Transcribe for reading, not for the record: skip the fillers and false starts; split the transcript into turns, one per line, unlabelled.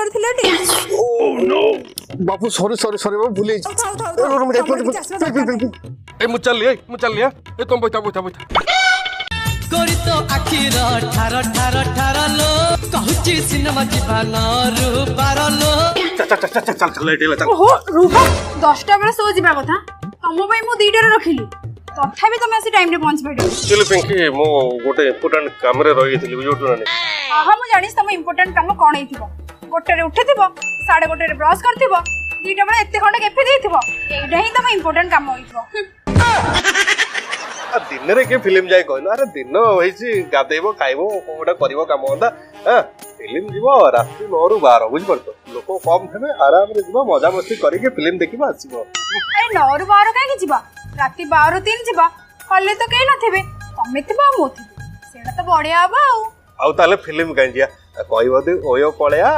करथिले T
oh no बापू sorry sorry sorry मैं भूल गई ए मु चल लिया ए तुम बैठा बैठा बैठा
कोरी तो आखिर ठार ठार ठार लो कहूची सिनेमा जीवन पारलो
चल लेट चल
ओहो रुहा 10टा बेला सो जिबा कथा तम पई मु 2टा रे रखिली तथापि तुम आसी टाइम रे पहुंच बैठो
चल पिंकी मो गोटे इंपोर्टेंट काम रे रही थी बुझोटू ना
हां मु जानिस तुम इंपोर्टेंट काम कोन हेतिबो गोटे रे उठिथिबो 1:30 रे ब्रश करथिबो 2टा बेला एते खंडे केफे देथिबो एडा ही तुम इंपोर्टेंट काम होइथबो
दिन रे के फिल्म जाय कहलो अरे दिन होइछि गादेबो खाइबो कोटा करबो काम होंदा हां फिल्म जीवो राति 9 रु 12 बुझ पड़तो लोक कम हेबे आराम रे जीवो मजा मस्ती करी के फिल्म देखिबो आसीबो
अरे 9 रु 12 काहे जिबा राति 12 रु 3 जिबा हल्ले तो केही नथिबे तमे थिबा मो थिबे सेडा तो बढ़िया हबा आउ
ताले फिल्म काई जिया कहबो दे ओयो पळेया